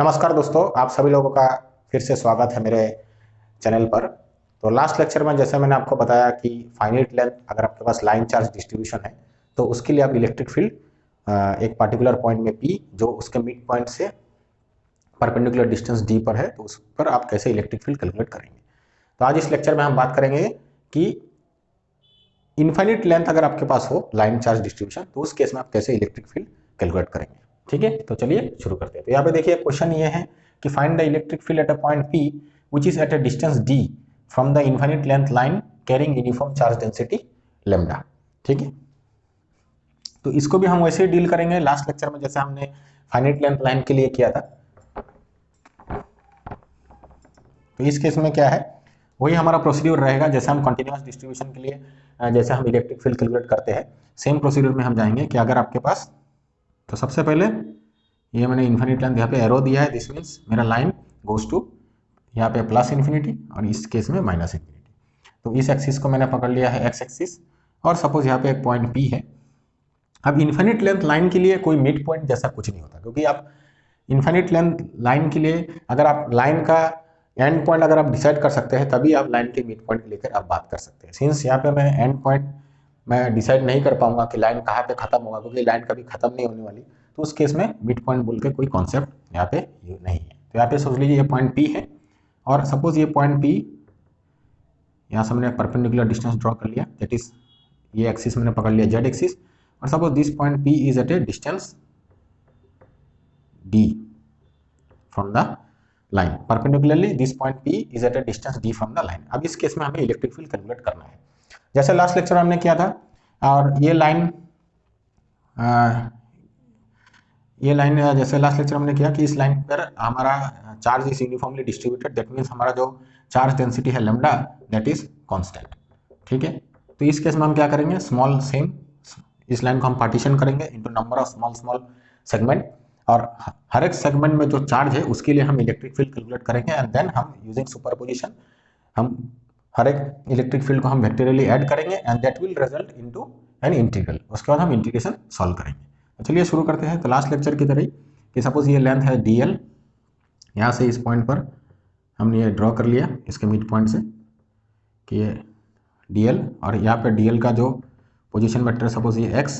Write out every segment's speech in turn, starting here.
नमस्कार दोस्तों, आप सभी लोगों का फिर से स्वागत है मेरे चैनल पर। तो लास्ट लेक्चर में जैसे मैंने आपको बताया कि फाइनाइट लेंथ अगर आपके पास लाइन चार्ज डिस्ट्रीब्यूशन है तो उसके लिए आप इलेक्ट्रिक फील्ड एक पार्टिकुलर पॉइंट में P जो उसके मिड पॉइंट से परपेंडिकुलर डिस्टेंस D पर है तो उस पर आप कैसे इलेक्ट्रिक फील्ड कैलकुलेट करेंगे। तो आज इस लेक्चर में हम बात करेंगे कि इनफाइनिट लेंथ अगर आपके पास हो लाइन चार्ज डिस्ट्रीब्यूशन तो उस केस में आप कैसे इलेक्ट्रिक फील्ड कैलकुलेट करेंगे। ठीक है, तो चलिए शुरू करते हैं। तो यहाँ पे देखिए क्वेश्चन ये है कि find the electric field at a point P which is at a distance D from the infinite length line carrying uniform charge density lambda. ठीक है, तो इसको भी हम वैसे ही डील करेंगे लास्ट लेक्चर में जैसे हमने फाइनाइट लेंथ लाइन के लिए किया था। तो इस केस में क्या है, वही हमारा प्रोसीड्यूर रहेगा जैसे हम कंटिन्यूअस डिस्ट्रीब्यूशन के लिए जैसे हम इलेक्ट्रिक फील्ड कैलकुलेट करते हैं सेम प्रोसीड्यूर में हम जाएंगे कि अगर आपके पास, तो सबसे पहले ये मैंने इन्फिनिट लेंथ यहाँ पे एरो दिया है, दिस मीन्स मेरा लाइन गोज टू यहाँ पे प्लस इन्फिनिटी और इस केस में माइनस इन्फिनिटी। तो इस एक्सिस को मैंने पकड़ लिया है एक्स एक्सिस और सपोज यहाँ पे एक पॉइंट P है। अब इन्फिनिट लेंथ लाइन के लिए कोई मिड पॉइंट जैसा कुछ नहीं होता, क्योंकि आप इन्फिनिट लेंथ लाइन के लिए अगर आप लाइन का एंड पॉइंट अगर आप डिसाइड कर सकते हैं तभी आप लाइन के मिड पॉइंट लेकर आप बात कर सकते हैं। सिंस यहाँ पे मैं एंड पॉइंट मैं डिसाइड नहीं कर पाऊंगा कि लाइन कहाँ पे खत्म होगा, क्योंकि लाइन कभी खत्म नहीं होने वाली, तो उस केस में मिड पॉइंट बोल के कोई कॉन्सेप्ट यहाँ पे नहीं है। तो यहाँ पे सोच लीजिए ये पॉइंट P है और सपोज ये पॉइंट P यहाँ से मैंने परपेंडिकुलर डिस्टेंस ड्रॉ कर लिया, दैट इज ये एक्सिस मैंने पकड़ लिया Z एक्सिस और suppose this point P is at a distance D from the line perpendicularly this point P is at a distance D from the line. अब इस case में हमें इलेक्ट्रिक फील्ड कैलकुलेट करना है जैसे लास्ट लेक्चर हमने किया था। और ये लाइन जैसे लास्ट लेक्चर हमने किया कि इस लाइन पर हमारा charge is uniformly distributed, that means हमारा जो चार्ज डेंसिटी है लैम्डा दैट इज कांस्टेंट। ठीक है, तो इस केस में हम क्या करेंगे, स्मॉल सेम इस लाइन को हम पार्टीशन करेंगे into number of small small segment और हर एक सेगमेंट में जो चार्ज है उसके लिए हम इलेक्ट्रिक फील्ड कैलकुलेट करेंगे एंड देन हम यूजिंग सुपरपोजिशन हम हर एक इलेक्ट्रिक फील्ड को हम वेक्टोरियली ऐड करेंगे and that will result into an integral. उसके बाद हम इंटीग्रेशन सॉल्व करेंगे। तो चलिए शुरू करते हैं। तो लास्ट लेक्चर की तरह कि सपोज ये लेंथ है DL, यहाँ से इस पॉइंट पर हमने ये ड्रॉ कर लिया इसके मिड पॉइंट से कि ये DL और यहाँ पे DL का जो पोजीशन वेक्टर सपोज ये x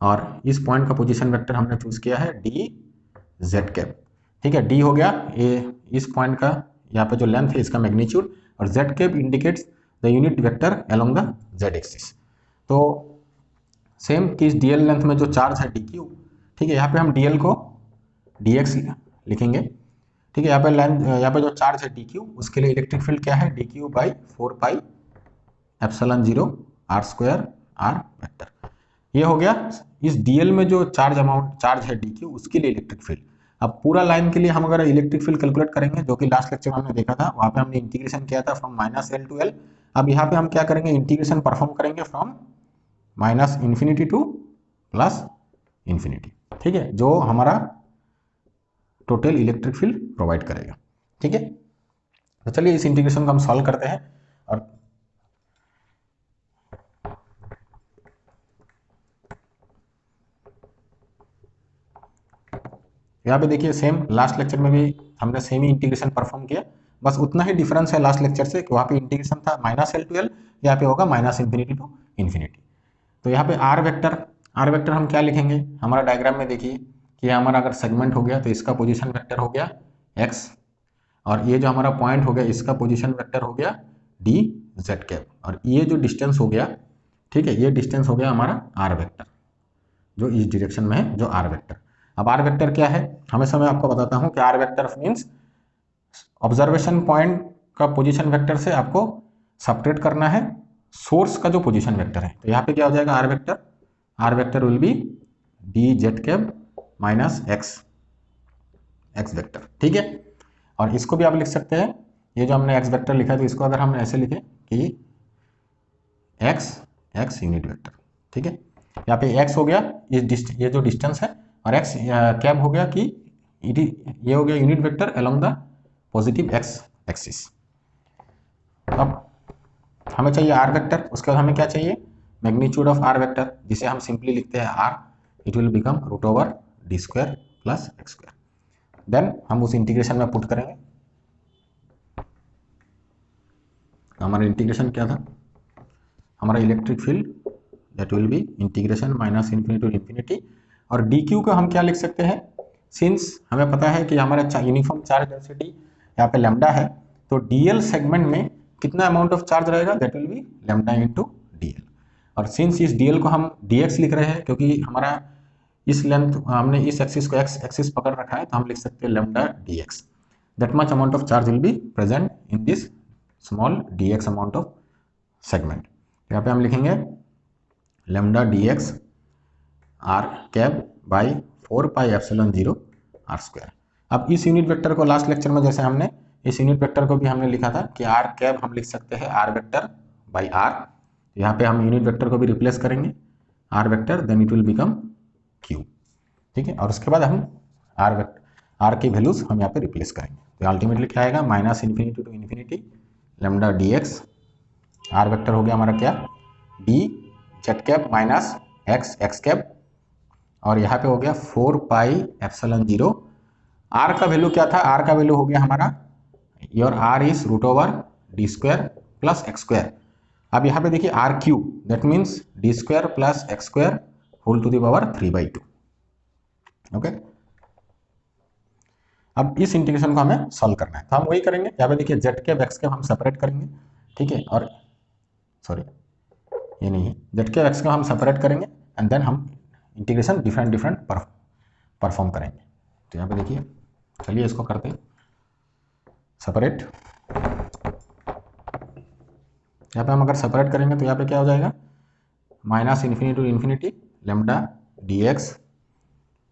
और इस पॉइंट का पोजीशन वेक्टर हमने चूज किया है DZ कैप। ठीक है, D हो गया ये इस पॉइंट का यहाँ पे जो लेंथ है इसका मैग्नीट्यूड और Z cap indicates the unit vector along the Z axis. तो सेम कि इस DL लेंथ में जो चार्ज है DQ, ठीक है, यहाँ पे हम DL को DX लिखेंगे। ठीक है, यहाँ पे जो चार्ज है DQ उसके लिए इलेक्ट्रिक फील्ड क्या है, DQ by 4 pi epsilon 0 R square R vector. ये हो गया इस DL में जो चार्ज है DQ उसके लिए इलेक्ट्रिक फील्ड। अब पूरा लाइन के लिए हम अगर इलेक्ट्रिक फील्ड कैलकुलेट करेंगे जो कि लास्ट लेक्चर में हमने देखा था, वहाँ पे हमने इंटीग्रेशन किया था फ्रॉम -L टू L। अब यहाँ पे हम क्या करेंगे, इंटीग्रेशन परफॉर्म करेंगे from minus infinity to plus infinity. ठीक है, जो हमारा टोटल इलेक्ट्रिक फील्ड प्रोवाइड करेगा। ठीक है, तो चलिए इस इंटीग्रेशन को हम सॉल्व करते हैं। और यहाँ पे देखिए सेम लास्ट लेक्चर में भी हमने सेम ही इंटीग्रेशन परफॉर्म किया, बस उतना ही डिफरेंस है लास्ट लेक्चर से कि वहाँ पे इंटीग्रेशन था -L टू L, यहाँ पे होगा माइनस इन्फिनिटी टू इन्फिनिटी। तो यहाँ पे आर वेक्टर हम क्या लिखेंगे, हमारा डायग्राम में देखिए कि हमारा अगर सेगमेंट हो गया तो इसका पोजीशन वेक्टर हो गया x और ये जो हमारा पॉइंट हो गया इसका पोजीशन वेक्टर हो गया DZ कैप और ये जो डिस्टेंस हो गया, ठीक है, ये डिस्टेंस हो गया हमारा आर वेक्टर जो इस डायरेक्शन में है, जो आर वेक्टर। अब आर वेक्टर क्या है, हमेशा मैं आपको बताता हूँ कि R vector means observation point का पोजीशन वेक्टर से आपको सेपरेट करना है सोर्स का जो पोजीशन वेक्टर है। तो यहाँ पे क्या हो जाएगा, R vector will be DZ cap minus x vector. ठीक है, और इसको भी आप लिख सकते हैं, ये जो हमने x वेक्टर लिखा है तो इसको अगर हम ऐसे लिखें कि x यूनिट वेक्टर। ठीक है, यहाँ पे x हो गया ये जो डिस्टेंस है और x कैप हो गया कि ये हो गया unit vector along the positive x axis. अब हमें चाहिए आर वेक्टर, उसके बाद हमें क्या चाहिए, मैग्नीट्यूड ऑफ आर वेक्टर, जिसे हम सिंपली लिखते हैं r, it will become √/d² plus x square. Then हम उस इंटीग्रेशन में पुट करेंगे। हमारा इंटीग्रेशन क्या था, हमारा electric field that will be integration minus infinity to infinity, और डी क्यू का हम क्या लिख सकते हैं, सिंस हमें पता है कि हमारा यूनिफॉर्म चार्ज डेंसिटी यहाँ पे लैम्डा है, तो डीएल सेगमेंट में कितना अमाउंट ऑफ चार्ज रहेगा, that will B lambda into DL. और सिंस इस डीएल को हम डीएक्स लिख रहे हैं क्योंकि हमारा इस लेंथ हमने इस एक्सिस को एक्स एक्सिस पकड़ रखा है, तो हम लिख सकते हैं lambda dx. That much amount of charge will be present in this small dx amount of segment. यहाँ पे हम लिखेंगे lambda dx R cap by 4 pi epsilon 0 R square. अब इस यूनिट वेक्टर को लास्ट लेक्चर में जैसे हमने इस यूनिट वेक्टर को भी हमने लिखा था कि आर कैप हम लिख सकते हैं आर वेक्टर बाई आर। यहाँ पे हम यूनिट वेक्टर को भी रिप्लेस करेंगे R vector, then it will become Q. ठीक है, और उसके बाद हम आर वेक्टर आर की वैल्यूज हम यहाँ पे रिप्लेस करेंगे, तो अल्टीमेटली क्या आएगा, minus infinity to infinity lambda D x, R vector हो गया हमारा क्या, D Z cap minus x x cap, और यहाँ पे हो गया 4 पाई एप्सिलॉन 0। आर का वैल्यू क्या था, आर का वैल्यू हो गया हमारा your R is root over D square plus x square. अब यहाँ पे देखिए R Q, that means D square plus x square whole to the power 3/2। Okay, अब इस इंटीग्रेशन को हमें सॉल्व करना है, तो हम वही करेंगे। यहाँ पे देखिए जेड कैप एक्स कैप हम सेपरेट करेंगे, ठीक है, और सॉरी ये नहीं है, जेड कैप एक्स कैप हम सेपरेट करेंगे एंड देन हम इंटीग्रेशन डिफरेंट परफॉर्म करेंगे। तो यहाँ पे देखिए, चलिए इसको करते हैं सेपरेट। यहाँ पे हम अगर सेपरेट करेंगे तो यहाँ पे क्या हो जाएगा, minus infinity to infinity lambda D x,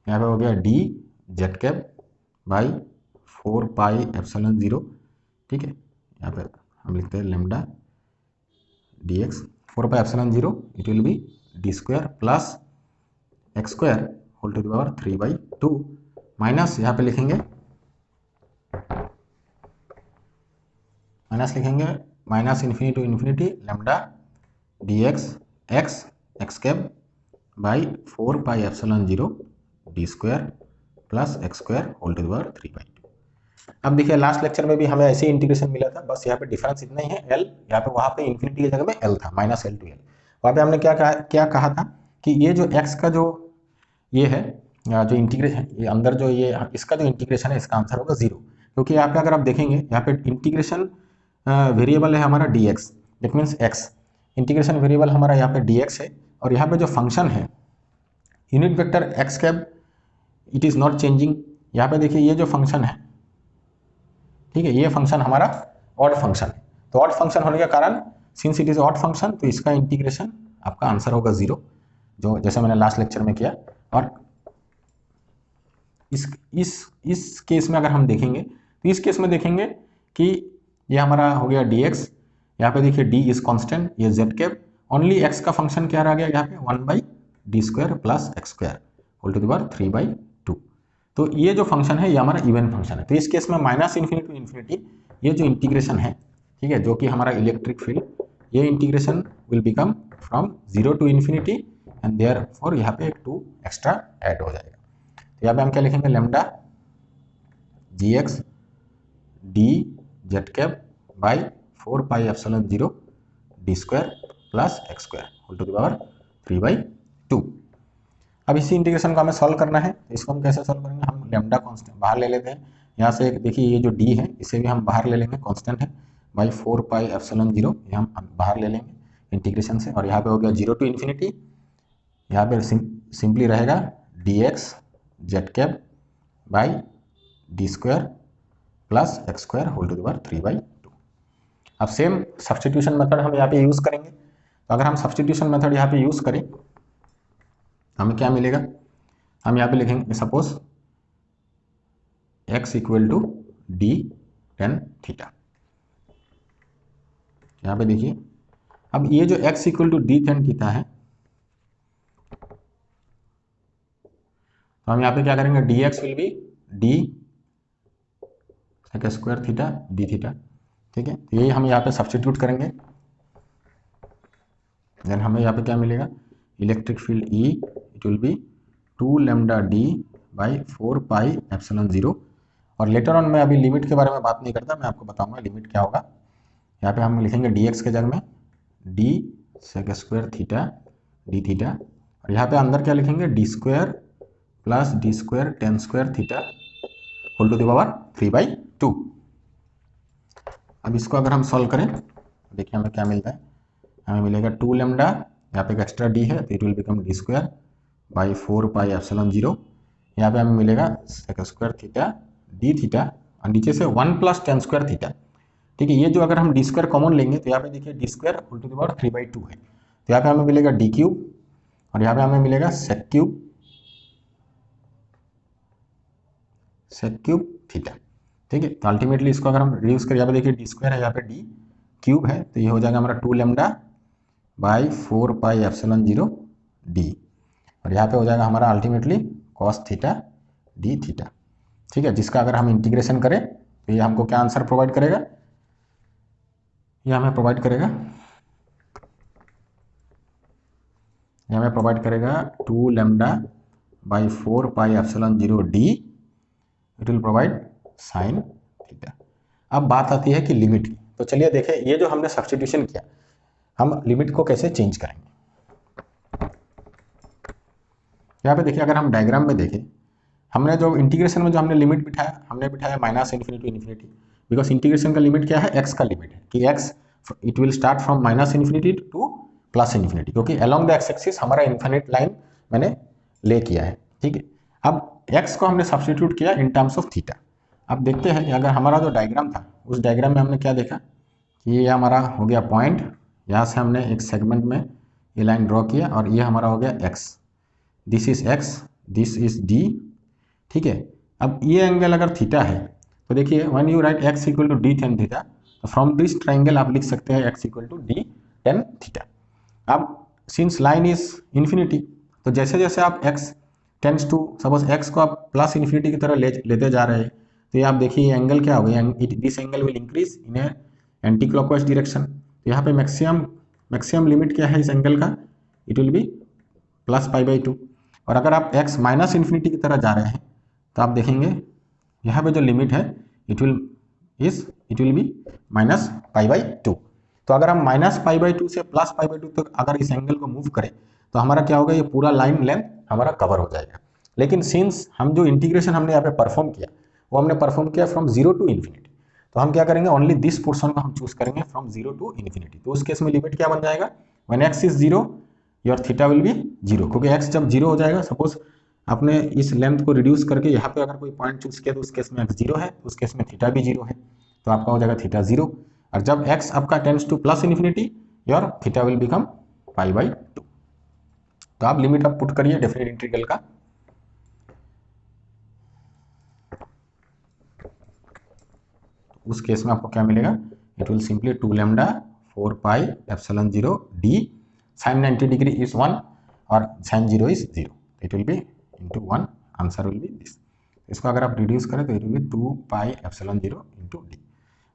यहाँ पे हो गया d Z cap by 4 pi epsilon 0। ठीक है, यहाँ पे हम लिखते हैं lambda D x 4 pi epsilon 0, it will be d square plus x square whole to the power 3/2 minus यहाँ पे लिखेंगे minus infinity to infinity lambda D x x x cap by 4 pi epsilon 0 d square plus x square whole to the power 3/2। अब देखिए last lecture में भी हमें ऐसे integration मिला था, बस यहाँ पे डिफरेंस इतना ही है, एल यहाँ पे, वहाँ पे इन्फिनिटी की जगह में एल था, माइनस एल टू एल। वहाँ पे हमने क्या कहा था कि ये जो एक्स का जो ये है जो इंटीग्रेशन, ये अंदर जो ये इसका जो इंटीग्रेशन है इसका आंसर होगा 0, क्योंकि यहाँ पे अगर आप देखेंगे यहाँ पे इंटीग्रेशन वेरिएबल है हमारा D x, that means x, integration variable हमारा यहाँ पे डी एक्स है, और यहाँ पे जो फंक्शन है unit vector x cap it is not changing. यहाँ पे देखिए ये जो फंक्शन है, ठीक है, ये फंक्शन हमारा ऑड फंक्शन है, तो ऑड फंक्शन होने के कारण since it is odd function तो इसका इंटीग्रेशन आपका आंसर होगा 0, जो जैसे मैंने लास्ट लेक्चर में किया। और इस केस में अगर हम देखेंगे तो इस केस में देखेंगे कि ये हमारा हो गया dx, यहाँ पे देखिए d इज कांस्टेंट, ये z कैप, ओनली x का फंक्शन क्या रह गया यहाँ पे 1/d square plus x square whole to the power 3/2। तो ये जो फंक्शन है ये हमारा इवन फंक्शन है, तो इस केस में माइनस इन्फिनिटी टू इन्फिनिटी ये जो इंटीग्रेशन है, ठीक है, जो कि हमारा इलेक्ट्रिक फील्ड, ये integration will become from 0 to infinity and therefore यहाँ पे एक 2 एक्स्ट्रा ऐड हो जाएगा। तो यहाँ पे हम क्या लिखेंगे, lambda g x d Z cap by 4 pi epsilon 0 d square plus x square whole to the power 3/2। अब इसी इंटीग्रेशन को हमें सॉल्व करना है, तो इसको हम कैसे सॉल्व करेंगे, हम लैम्डा कांस्टेंट बाहर ले लेते हैं, यहाँ से देखिए ये जो डी है इसे भी हम बाहर ले लेंगे, कांस्टेंट है, बाई 4 पाई एप्सिलॉन 0 ये हम बाहर ले लेंगे इंटीग्रेशन से, और यहाँ पे हो गया 0 टू इन्फिनिटी, यहाँ पे सिंपली रहेगा d x z cap by d square plus x square whole to the power 3/2। अब सेम सब्स्टिट्यूशन मेथड हम यहाँ पे यूज करेंगे, तो अगर हम सब्स्टिट्यूशन मेथड यहाँ पे यूज करें हमें क्या मिलेगा, हम यहाँ पे लिखेंगे suppose x equal to d tan theta. यहाँ पे देखिए अब ये जो x equal to d tan theta है, तो हम यहाँ पे क्या करेंगे, d x will be d sec square theta d theta, ठीक है, तो यही हम यहाँ पे सब्स्टिट्यूट करेंगे, देन हमें यहाँ पे क्या मिलेगा, electric field E it will be 2 lambda D by 4 pi epsilon 0। और लेटर ऑन मैं अभी लिमिट के बारे में बात नहीं करता, मैं आपको बताऊंगा लिमिट क्या होगा। यहाँ पे हम लिखेंगे dx के जगह में d sec square theta d theta, और यहाँ पे अंदर क्या लिखेंगे d square plus d square tan square theta whole to the power 3/2। अब इसको अगर हम सॉल्व करें देखिए हमें क्या मिलता है, हमें मिलेगा 2 लैम्डा, यहाँ पे एक एक्स्ट्रा डी है तो it will become d square by 4 pi epsilon 0। यहाँ पे हमें मिलेगा sec square theta d theta और नीचे से 1 प्लस टेन स्क्वायर थीटा। ठीक है, ये जो अगर हम डी स्क्वायर कॉमन लेंगे तो यहाँ पे देखिए d square whole to the power 3/2 है, तो यहाँ पे हमें मिलेगा डी क्यूब और यहाँ पे हमें मिलेगा सेक क्यूब थीटा। ठीक है, तो अल्टीमेटली इसको अगर हम रिड्यूस करें, यहाँ पे देखिए डी स्क्वायर है, यहाँ पे डी क्यूब है, तो ये हो जाएगा हमारा 2 lambda by 4 pi epsilon 0 D, और यहाँ पे हो जाएगा हमारा ultimately cos theta d theta. ठीक है, जिसका अगर हम इंटीग्रेशन करें तो ये हमको क्या आंसर प्रोवाइड करेगा, ये हमें प्रोवाइड करेगा, ये हमें प्रोवाइड करेगा 2 lambda by 4 pi epsilon 0 D, it will provide sine theta. अब बात आती है कि लिमिट की, तो चलिए देखें ये जो हमने सब्स्टिट्यूशन किया हम लिमिट को कैसे चेंज करेंगे। यहाँ पे देखिए अगर हम डायग्राम में देखें, हमने जो इंटीग्रेशन में जो हमने लिमिट बिठाया, हमने बिठाया minus infinity to infinity, because integration का लिमिट क्या है, एक्स का लिमिट है कि x it will start from minus infinity to plus infinity, क्योंकि अलोंग द एक्स एक्सिस हमारा इन्फिनिट लाइन मैंने ले किया है। ठीक है, अब एक्स को हमने सब्स्टिट्यूट किया इन टर्म्स ऑफ थीटा। अब देखते हैं अगर हमारा जो डायग्राम था उस डायग्राम में हमने क्या देखा कि ये हमारा हो गया पॉइंट, यहाँ से हमने एक सेगमेंट में ये लाइन ड्रॉ किया और ये हमारा हो गया x, this is x, this is D. ठीक है, अब ये एंगल अगर थीटा है तो देखिए when you write x equal to d tan theta, तो फ्रॉम दिस ट्राइंगल आप लिख सकते हैं x equal to d tan theta. अब सिंस लाइन इज इन्फिनिटी, तो जैसे जैसे आप x tends to suppose x को आप प्लस इन्फिनिटी की तरह लेते जा रहे हैं, तो ये आप देखिए एंगल क्या हो गया, this angle will increase in A anti clockwise direction. तो यहाँ पे मैक्सिमम लिमिट क्या है इस एंगल का, इट विल बी प्लस π/2। और अगर आप x माइनस इन्फिनिटी की तरह जा रहे हैं तो आप देखेंगे यहाँ पे जो लिमिट है इट विल बी माइनस π/2। तो अगर हम माइनस π/2 से प्लस π/2 तक अगर इस एंगल को मूव करें तो हमारा क्या होगा, ये पूरा लाइन लेंथ हमारा कवर हो जाएगा। लेकिन सिंस हम जो इंटीग्रेशन हमने यहाँ पे परफॉर्म किया वो हमने परफॉर्म किया फ्रॉम 0 टू इन्फिनिटी, तो हम क्या करेंगे ओनली दिस पोर्शन को हम चूज करेंगे फ्रॉम 0 टू इन्फिनिटी। तो उस केस में लिमिट क्या बन जाएगा, when x is 0 your theta will be 0, क्योंकि x जब 0 हो जाएगा, सपोज आपने इस लेंथ को रिड्यूस करके यहाँ पे अगर कोई पॉइंट चूज किया तो उस केस में x 0 है, उस केस में थीटा भी 0 है, तो आपका हो जाएगा थीटा 0। और जब x आपका tends to plus infinity your theta will become π/2। तो आप लिमिट आप पुट करिए डेफिनेट इंटीग्रल का, उस केस में आपको क्या मिलेगा, it will simply 2 lambda 4 pi epsilon 0 d sine 90 degree is 1 और sine 0 is 0, it will be into 1, answer will be this. इसको अगर आप रिड्यूस करें तो it will be 2 pi epsilon 0 into d.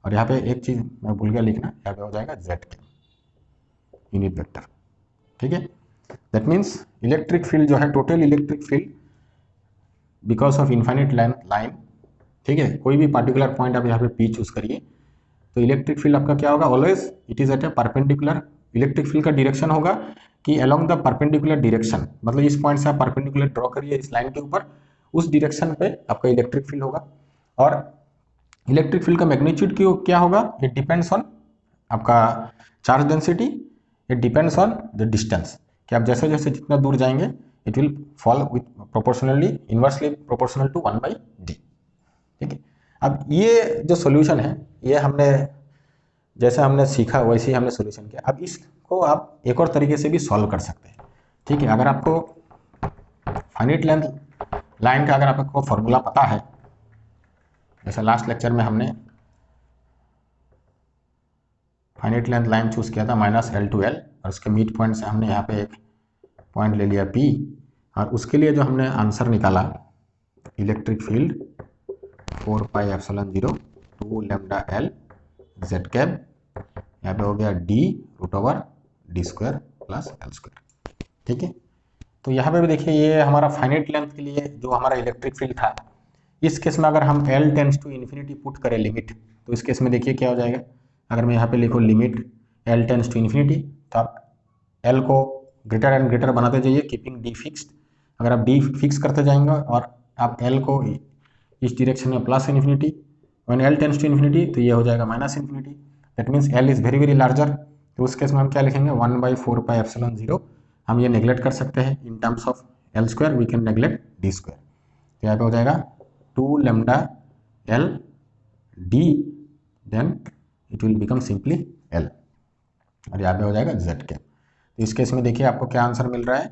और यहाँ पे एक चीज़ मैं भूल गया लिखना, यहाँ पे हो जाएगा जेड के यूनिट वेक्टर। ठीक है, दैट मीन्स इलेक्ट्रिक फील्ड जो है, total electric field because of infinite line, ठीक है, कोई भी पार्टिकुलर पॉइंट आप यहाँ पे पी चूज करिए, तो इलेक्ट्रिक फील्ड आपका क्या होगा, always it is at a perpendicular. Electric field का डायरेक्शन होगा कि अलोंग द परपेंडिकुलर डायरेक्शन, मतलब इस पॉइंट से आप परपेंडिकुलर ड्रॉ करिए इस लाइन के ऊपर, उस डायरेक्शन पे आपका इलेक्ट्रिक फील्ड होगा। और इलेक्ट्रिक फील्ड का मैग्नीट्यूड क्या होगा, इट डिपेंड्स ऑन आपका charge density, it depends on the distance, कि आप जैसे जैसे जितना दूर जाएंगे it will fall with proportionally inversely proportional to 1/d। ठीक है, अब ये जो सॉल्यूशन है ये हमने जैसे हमने सीखा वैसे ही हमने सॉल्यूशन किया। अब इसको आप एक और तरीके से भी सॉल्व कर सकते हैं। ठीक है, अगर आपको फाइनाइट लेंथ लाइन का अगर आपको फॉर्मूला पता है, जैसे लास्ट लेक्चर में हमने फाइनाइट लेंथ लाइन चूज किया था -L to L, और उसके मिड पॉइंट से हमने यहाँ पे एक पॉइंट ले लिया P, और उसके लिए जो हमने आंसर निकाला electric field 4 pi epsilon 0 2 lambda L z cap, यहाँ पे हो गया d √d² + L²। ठीक है, तो यहाँ पे भी देखिए ये हमारा फाइनाइट लेंथ के लिए जो हमारा इलेक्ट्रिक फील्ड था, इस केस में अगर हम L tends to infinity put करें लिमिट, तो इस केस में देखिए क्या हो जाएगा। अगर मैं यहाँ पे लिखूँ limit L tends to infinity, तो आप L को ग्रेटर एंड ग्रेटर बनाते जाइए कीपिंग D फिक्स्ड। अगर आप D फिक्स करते जाएंगे और आप L को इस डायरेक्शन में plus infinity, when L tends to infinity तो ये हो जाएगा minus infinity. That means L is very very larger. तो उस केस में हम क्या लिखेंगे 1/4πε0। हम ये नेग्लेक्ट कर सकते हैं in terms of L square, we can neglect D square. तो यहाँ पे हो जाएगा 2 lambda L D, then it will become simply L, और यहाँ पे हो जाएगा Z कैप। तो इस केस में देखिए आपको क्या आंसर मिल रहा है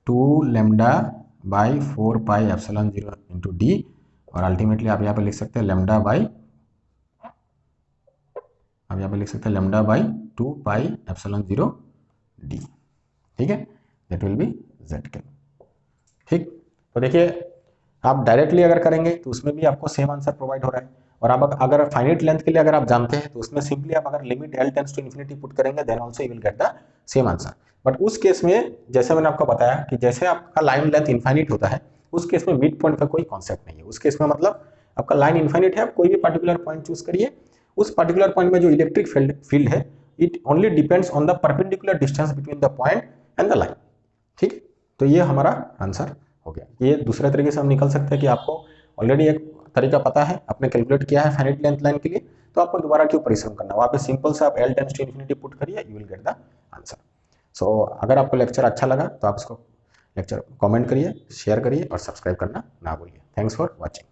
2 λ/4πε0 इंटू डी, और अल्टीमेटली आप यहाँ पे लिख सकते हैं λ/2πε0 d। ठीक है, that will B Z cap. ठीक, तो देखिए आप डायरेक्टली अगर करेंगे तो उसमें भी आपको सेम आंसर प्रोवाइड हो रहा है, और आप अगर फाइनाइट लेंथ के लिए अगर आप जानते हैं तो उसमें सिंपली आप अगर limit L tends to infinity put करेंगे then also you will get the same answer. But उस केस में जैसे मैंने आपको बताया कि जैसे आपका लाइन लेंथ इनफाइनिट होता है, उस केस में मिड पॉइंट का कोई कॉन्सेप्ट नहीं है। उस केस में मतलब आपका लाइन इनफाइनिट है, आप कोई भी पर्टिकुलर पॉइंट चूज करिए, उस पर्टिकुलर पॉइंट में जो इलेक्ट्रिक फील्ड है it only depends on the perpendicular distance between the point and the line. ठीक है, तो ये हमारा आंसर हो गया। ये दूसरे तरीके से हम निकल सकते हैं कि आपको ऑलरेडी एक तरीका पता है, आपने कैलकुलेट किया है फाइनाइट लेंथ लाइन के लिए, तो आपको दोबारा क्यों परिश्रम करना, वहाँ पे सिंपल से आप L tends to infinity put करिए, you will get the answer. So अगर आपको लेक्चर अच्छा लगा तो आप इसको लेक्चर कमेंट करिए, शेयर करिए और सब्सक्राइब करना ना भूलिए। Thanks for watching.